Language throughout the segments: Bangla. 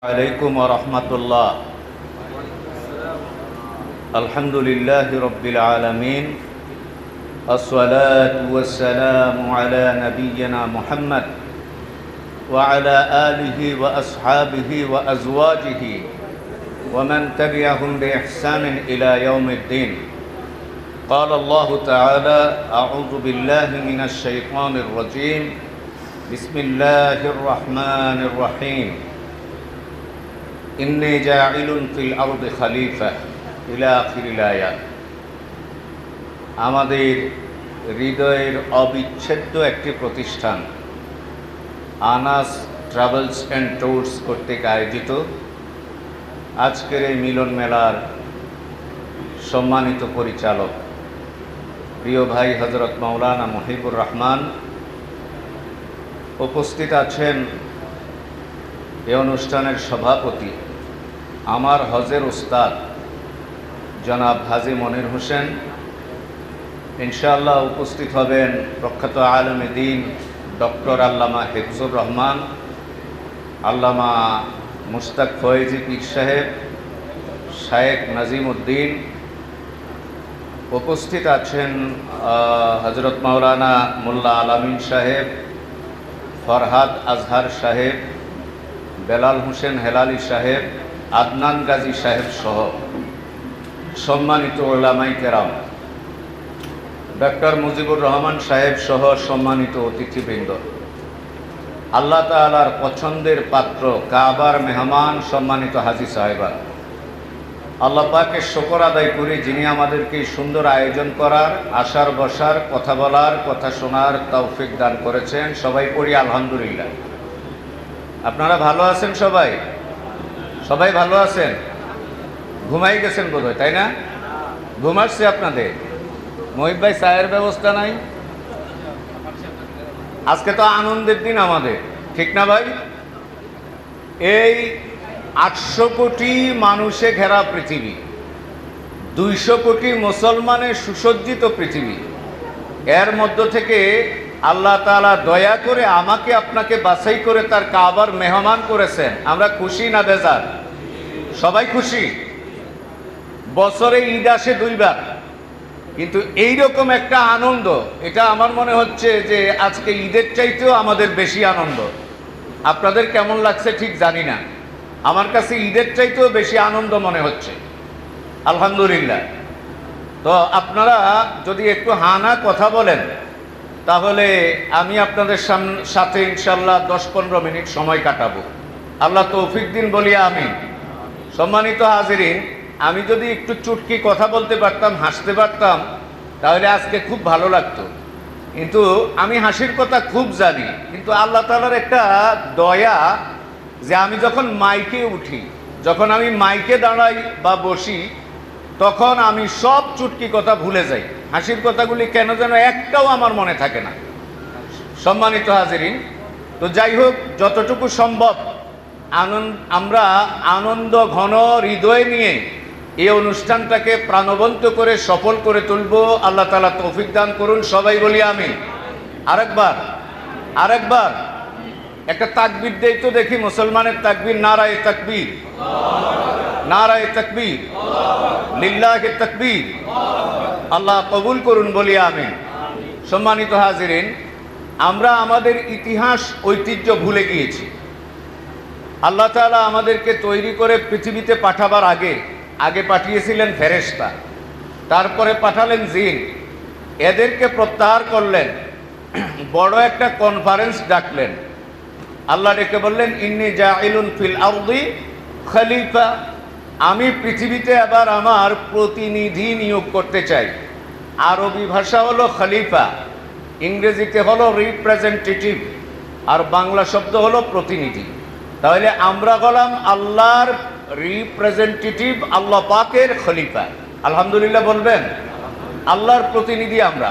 عليكم ورحمة الله. الحمد لله رب العالمين، الصلاة والسلام على نبينا محمد وعلى آله وأصحابه وأزواجه ومن تبعهم بإحسان إلى يوم الدين. قال الله تعالى: أعوذ بالله من الشيطان الرجيم، بسم الله الرحمن الرحيم. ইন্নী জাইলুন ফিল আরদি খলিফা ইলা আখিরিল আয়াত। আমাদের হৃদয়ের অবিচ্ছেদ্য একটি প্রতিষ্ঠান আনাস ট্রাভেলস অ্যান্ড ট্যুরস কর্তৃক আয়োজিত আজকের এই মিলন মেলার সম্মানিত পরিচালক প্রিয় ভাই হযরত মাওলানা মুহিবুর রহমান, উপস্থিত আছেন এই অনুষ্ঠানের সভাপতি আমার হজের উস্তাদ জনাব হাজী মনির হোসেন। ইনশাআল্লাহ উপস্থিত হবেন প্রখ্যাত আলেমে দ্বীন ডক্টর আল্লামা হিফজুর রহমান, আল্লামা মুশতাক ফয়েজি পীর সাহেব, শায়েখ নাজিম উদ্দিন। উপস্থিত আছেন হযরত মাওলানা মোল্লা আলামিন সাহেব, ফরহাদ আজহার সাহেব, বেলাল হোসেন হেলালি সাহেব, আদনান গাজী সাহেব সহ সম্মানিত উলামায়ে কেরাম, ডক্টর মুজিবুর রহমান সাহেব সহ সম্মানিত অতিথিবৃন্দ, আল্লাহ তাআলার পছন্দের পাত্র, কাবার মেহমান, সম্মানিত হাজী সাহেবান, আল্লাহ পাকের শুকর আদায় করি যিনি আমাদেরকে সুন্দর আয়োজন করার, আসার বসার, কথা বলার, কথা শোনার তৌফিক দান করেছেন। সবাই পড়ি আলহামদুলিল্লাহ। আপনারা ভালো আছেন? সবাই ভালো আছেন? ঘুমাই গেছেন বোধহয়, তাই না? ঘুম আসছে আপনাদের? মহিব ভাই, চায়ের ব্যবস্থা নাই? আজকে তো আনন্দের দিন আমাদের, ঠিক না ভাই? এই 800 কোটি মানুষে ঘেরা পৃথিবী, 200 কোটি মুসলমানের সুসজ্জিত পৃথিবী, এর মধ্য থেকে আল্লাহ তাআলা দয়া করে আমাকে আপনাকে বাছাই করে তার কাবার মেহমান করেছেন। আমরা খুশি না বেজার? সবাই খুশি। বছরে ঈদ আসে 2 বার, কিন্তু এইরকম একটা আনন্দ, এটা আমার মনে হচ্ছে যে আজকে ঈদের চাইতেও আমাদের বেশি আনন্দ। আপনাদের কেমন লাগছে ঠিক জানি না, আমার কাছে ঈদের চাইতেও বেশি আনন্দ মনে হচ্ছে। আলহামদুলিল্লাহ। তো আপনারা যদি একটু হানা কথা বলেন তাহলে আমি আপনাদের সাথে ইনশাল্লাহ 10-15 মিনিট সময় কাটাবো। আল্লাহ তৌফিক দিন বলি আমিন। সম্মানিত হাজিরিন, আমি যদি একটু চুটকি কথা বলতে পারতাম, হাসতে পারতাম, তাহলে আজকে খুব ভালো লাগতো। কিন্তু আমি হাসির কথা খুব জানি, কিন্তু আল্লাহ তাআলার একটা দয়া যে আমি যখন মাইকে উঠি, যখন আমি মাইকে দাঁড়াই বা বসি, তখন আমি সব চুটকি কথা ভুলে যাই। হাসির কথাগুলি কেন যেন একটাও আমার মনে থাকে না। সম্মানিত হাজিরিন, তো যাই হোক, যতটুকু সম্ভব আমরা আনন্দ ঘন হৃদয় নিয়ে এই অনুষ্ঠানটাকে প্রাণবন্ত করে সফল করে তুলব। আল্লাহ তাআলা তৌফিক দান করুন। সবাই বলি আমিন। আরেকবার একটা তাকবীর দেই তো দেখি, মুসলমানের তাকবীর। নারায়ে তাকবীর, নারায়ে তাকবীর, লিল্লাহি তাকবীর। আল্লাহ কবুল করুন, বলি আমিন। সম্মানিত হাজিরিন, আমরা আমাদের ইতিহাস ঐতিহ্য ভুলে গিয়েছি। আল্লাহ তাআলা আমাদেরকে তৈরি করে পৃথিবীতে পাঠাবার আগে পাঠিয়েছিলেন ফেরেশতা, তারপরে পাঠালেন জিন, এদেরকে প্রত্যাহার করলেন, বড় একটা কনফারেন্স ডাকলেন। আল্লাহ ডেকে বললেন, ইন্নী জাইলুন ফিল আরদি খলিফা, আমি পৃথিবীতে আবার আমার প্রতিনিধি নিয়োগ করতে চাই। আরবি ভাষা হলো খলিফা, ইংরেজিতে হলো রিপ্রেজেন্টেটিভ, আর বাংলা শব্দ হলো প্রতিনিধি। তাহলে আমরা হলাম আল্লাহর রিপ্রেজেন্টেটিভ, আল্লাহ পাকের খলিফা। আলহামদুলিল্লাহ বলবেন। আল্লাহর প্রতিনিধি আমরা।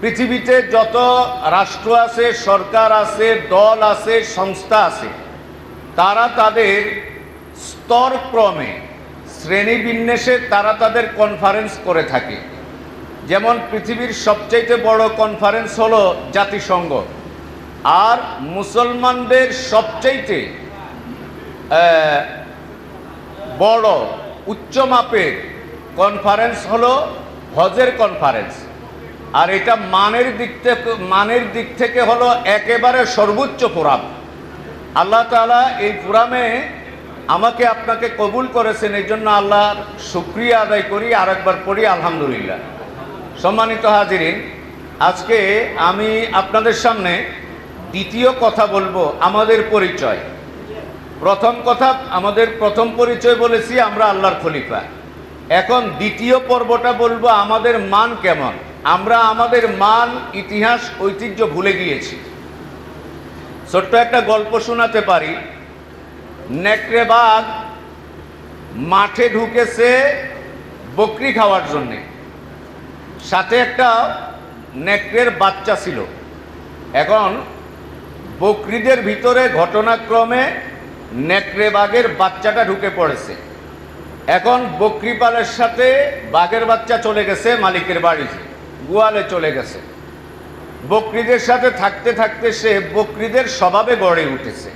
পৃথিবীতে যত রাষ্ট্র আছে, সরকার আছে, দল আছে, সংস্থা আছে, তারা তাদের স্তরক্রমে, শ্রেণীবিন্যাসে তারা তাদের কনফারেন্স করে থাকে। যেমন পৃথিবীর সবচাইতে বড় কনফারেন্স হলো জাতিসংঘ, আর মুসলমানদের সবচাইতে বড় উচ্চ মাপের কনফারেন্স হলো হজের কনফারেন্স, আর এটা মানের দিক থেকে হলো একেবারে সর্বোচ্চ ফোরাম। আল্লাহ তাআলা এই ফোরামে আমাকে আপনাকে কবুল করেছেন, এই জন্য আল্লাহর শুকরিয়া আদায় করি, আরেকবার পড়ি আলহামদুলিল্লাহ। সম্মানিত হাজিরিন, আজকে আমি আপনাদের সামনে দ্বিতীয় কথা বলবো আমাদের পরিচয়। প্রথম কথা, আমাদের প্রথম পরিচয় বলেছি আমরা আল্লাহর খলিফা। এখন দ্বিতীয় পর্বটা বলবো আমাদের মান কেমন। আমরা আমাদের মান, ইতিহাস, ঐতিহ্য ভুলে গিয়েছি। ছোট্ট একটা গল্প শোনাতে পারি। নেকড়ে বাঘ মাঠে ঢুকেছে বকরি খাওয়ার জন্যে, সাথে একটা নেকড়ের বাচ্চা ছিল। এখন বকরিদের ভিতরে ঘটনাক্রমে নেকড়ে বাঘের বাচ্চাটা ঢুকে পড়েছে। এখন বকরি পালের সাথে বাঘের বাচ্চা চলে গেছে মালিকের বাড়িতে, গোয়ালে চলে গেছে। বকরিদের সাথে থাকতে থাকতে সে বকরিদের স্বভাবে গড়ে উঠেছে।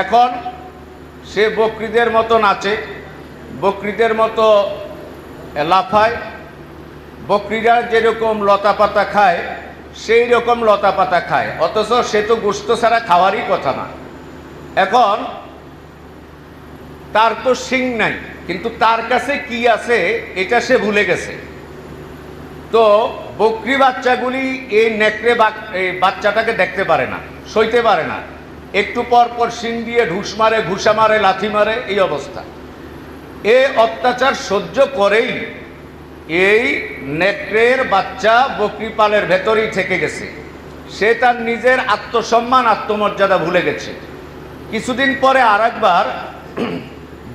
এখন সে বকরিদের মতো নাচে, বকরিদের মতো লাফায়, বকরিরা যেরকম লতা পাতা খায় সেই রকম লতা পাতা খায়, অথচ সে তো গোশত ছাড়া খাওয়ারই কথা না। এখন তার তো শিং নাই, কিন্তু তার কাছে কি আছে এটা সে ভুলে গেছে। তো বকরি বাচ্চাগুলি এই নেকড়ে বাচ্চাটাকে দেখতে পারে না, সইতে পারে না। একটু পর পর শিং দিয়ে ঢুস মারে, ঘুষা মারে, লাথি মারে, এই অবস্থা। এই অত্যাচার সহ্য করেই এই নেকড়ের বাচ্চা বকরি পালের ভেতরেই থেকে গেছে। সে তার নিজের আত্মসম্মান, আত্মমর্যাদা ভুলে গেছে। কিছুদিন পরে আরেকবার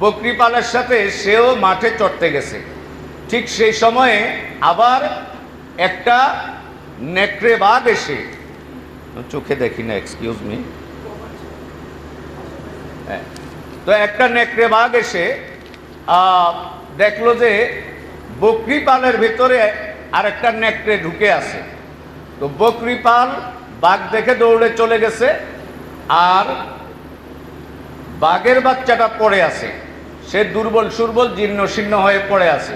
বকরি পালের সাথে সেও মাঠে চড়তে গেছে। ঠিক সেই সময়ে আবার একটা নেকড়ে বাঘ এসে, চোখে দেখি না, এক্সকিউজ মি, তো একটা নেকড়ে বাঘ এসে দেখলো যে বকরি পালের ভিতরে আরেকটা নেকড়ে ঢুকে আছে। তো বকরি পাল বাঘ দেখে দৌড়ে চলে গেছে, আর বাঘের বাচ্চাটা পড়ে আছে। সে দুর্বল সুর্বল, জীর্ণ শীর্ণ হয়ে পড়ে আছে।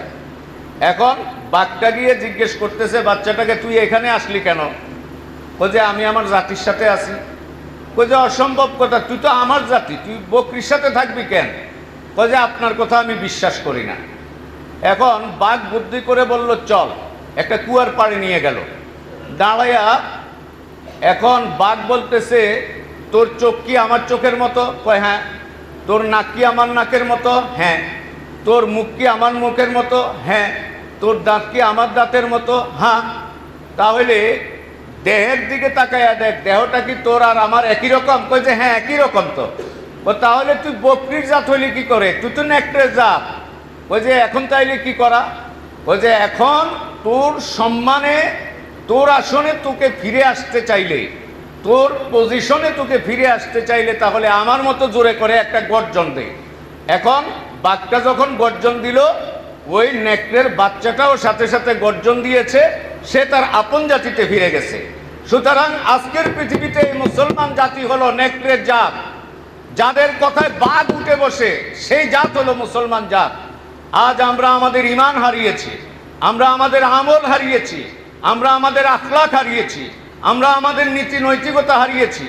এখন বাঘটা গিয়ে জিজ্ঞেস করতেছে বাচ্চাটাকে, তুই এখানে আসলি কেন? যে আমি আমার জাতির সাথে আছি। যে অসম্ভব কথা, তুই তো আমার জাতি, তুই বকরির সাথে থাকবি কেন? যে আপনার কথা আমি বিশ্বাস করি না। এখন বাঘ বুদ্ধি করে বলল, চল, একটা কুয়ার পাড়ে নিয়ে গেল। দাঁড়াইয়া এখন বাঘ বলতেছে, তোর চোখ কি আমার চোখের মতো? কয় হ্যাঁ। তোর নাক কি আমার নাকের মতো? হ্যাঁ। তোর মুখ কি আমার মুখের মতো? হ্যাঁ। তোর দাঁত কি আমার দাঁতের মতো? হ্যাঁ। তাহলে দেহের দিকে তাকাইয়া দেখ, দেহটা কি তোর আর আমার একই রকম? কই যে হ্যাঁ একই রকম। তো তাহলে তুই বকরির জাত হইলি কি করে? তুই তো নেকড়ের জাত। ওই যে এখন তাইলে কি করা? ওই যে এখন তোর সম্মানে, তোর আসনে তোকে ফিরে আসতে চাইলে, তোর পজিশনে তোকে ফিরে আসতে চাইলে তাহলে আমার মতো জোরে করে একটা গর্জন দে। এখন বাঘটা যখন গর্জন দিল, ওই নেকড়ের বাচ্চাটাও সাথে সাথে গর্জন দিয়েছে, সে তার আপন জাতিতে ফিরে গেছে। সুতরাং আজকের পৃথিবীতে এই মুসলমান জাতি হলো নেকড়ের জাত। যাদের কথায় বাঘ উঠে বসে সেই জাত হলো মুসলমান জাত। আজ আমরা আমাদের ঈমান হারিয়েছি, আমরা আমাদের আমল হারিয়েছি, আমরা আমাদের আখলাক হারিয়েছি, আমরা আমাদের নীতি নৈতিকতা হারিয়েছি,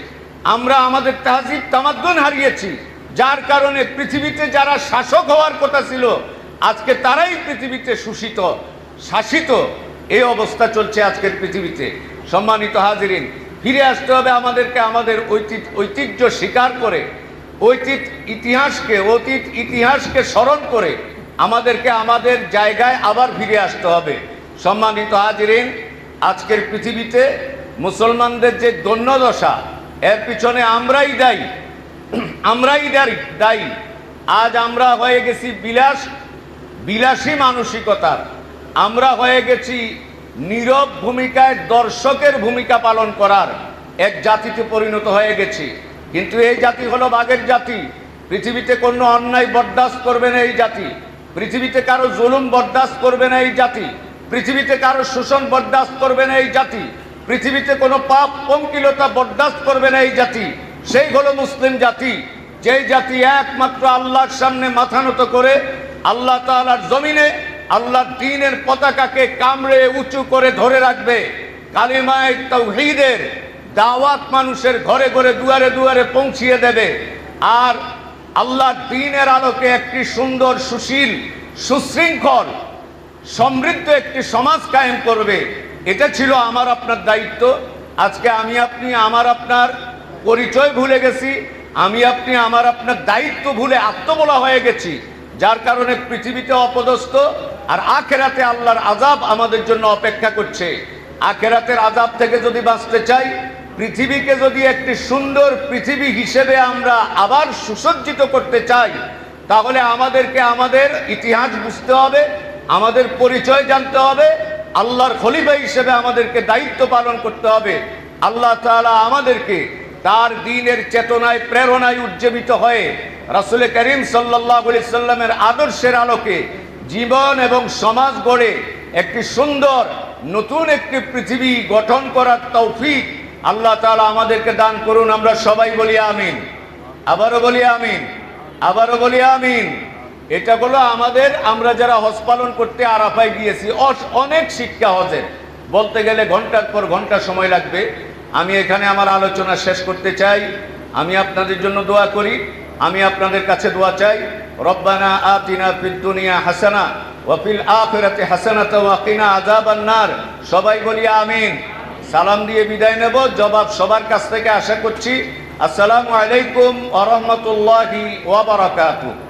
আমরা আমাদের তাহজিব তামাদ্দুন হারিয়েছি। যার কারণে পৃথিবীতে যারা শাসক হওয়ার কথা ছিল আজকে তারাই পৃথিবীতে শোষিত, শাসিত। এই অবস্থা চলছে আজকের পৃথিবীতে। সম্মানিত হাজিরিন, ফিরে আসতে হবে আমাদেরকে, আমাদের ঐতিহ্য স্বীকার করে, অতীত ইতিহাসকে স্মরণ করে আমাদেরকে আমাদের জায়গায় আবার ফিরে আসতে হবে। সম্মানিত হাজিরিন, আজকের পৃথিবীতে মুসলমানদের যে দৈন্যদশা, এর পিছনে আমরাই দায়ী। আজ আমরা হয়ে গেছি বিলাসী মানসিকতার, আমরা হয়ে গেছি নীরব ভূমিকায় দর্শকের ভূমিকা পালন করার এক জাতিতে পরিণত হয়ে গেছি। কিন্তু এই জাতি হলো বাঘের জাতি। পৃথিবীতে কোনো অন্যায় বরদাস্ত করবে না এই জাতি, পৃথিবীতে কারো জুলুম বরদাস্ত করবে না এই জাতি, পৃথিবীতে কারো শোষণ বরদাস্ত করবে না এই জাতি, পৃথিবীতে কোনো পাপ পঙ্কিলতা বরদাস্ত করবে না এই জাতি। সেই হলো মুসলিম জাতি, যে জাতি একমাত্র আল্লাহর সামনে মাথা নত করে আল্লাহ তাআলার জমিনে আল্লাহর দ্বীনের পতাকাকে কামড়ে উঁচু করে ধরে রাখবে, কালিমায়ে তাওহীদের দাওয়াত মানুষের ঘরে ঘরে দুয়ারে দুয়ারে পৌঁছিয়ে দেবে, আর আল্লাহর দ্বীনের আলোকে একটি সুন্দর সুশীল সুশৃঙ্খল সমৃদ্ধ একটি সমাজ কায়েম করবে। এটা ছিল আমার আপনার দায়িত্ব। আজকে আমি আপনি আমার আপনার পরিচয় ভুলে গেছি, আমি আপনি আমার আপনার দায়িত্ব ভুলে আত্মবলা হয়ে গেছি, যার কারণে পৃথিবীতে অপদস্থ, আর আখেরাতে আল্লাহর আযাব আমাদের জন্য অপেক্ষা করছে। আখেরাতের আযাব থেকে যদি বাঁচতে চাই, পৃথিবীকে যদি একটি সুন্দর পৃথিবী হিসেবে আমরা আবার সুসজ্জিত করতে চাই, তাহলে আমাদেরকে আমাদের ইতিহাস বুঝতে হবে, আমাদের পরিচয় জানতে হবে, আল্লাহর খলিফা হিসেবে আমাদেরকে দায়িত্ব পালন করতে হবে। আল্লাহ তাআলা আমাদেরকে তার দ্বীনের চেতনায় প্রেরণায় উজ্জীবিত হয়ে রাসূল করিম সাল্লাল্লাহু আলাইহি সাল্লামের আদর্শের আলোকে জীবন এবং সমাজ গড়ে একটি সুন্দর নতুন একটি পৃথিবী গঠন করার তৌফিক আল্লাহ তাআলা আমাদেরকে দান করুন। আমরা সবাই বলি আমিন। আবারও বলি আমিন, আবারও বলি আমিন। এটা হলো আমাদের, আমরা যারা হজ পালন করতে আরাফায় গিয়েছি, অনেক শিক্ষা হজের, বলতে গেলে ঘন্টার পর ঘন্টা সময় লাগবে। আমি এখানে আমার আলোচনা শেষ করতে চাই। আমি আপনাদের জন্য দোয়া করি, আমি আপনাদের কাছে দোয়া চাই। রব্বানা আতিনা ফিদ দুনিয়া হাসানা ওয়া ফিল আখিরাতি হাসানাতাও ওয়া কিনা আযাবান নার। সবাই বলি আমিন। সালাম দিয়ে বিদায় নেব, জবাব সবার কাছ থেকে আশা করছি। আসসালামু আলাইকুম ওয়া রাহমাতুল্লাহি ওয়া বারাকাতুহু।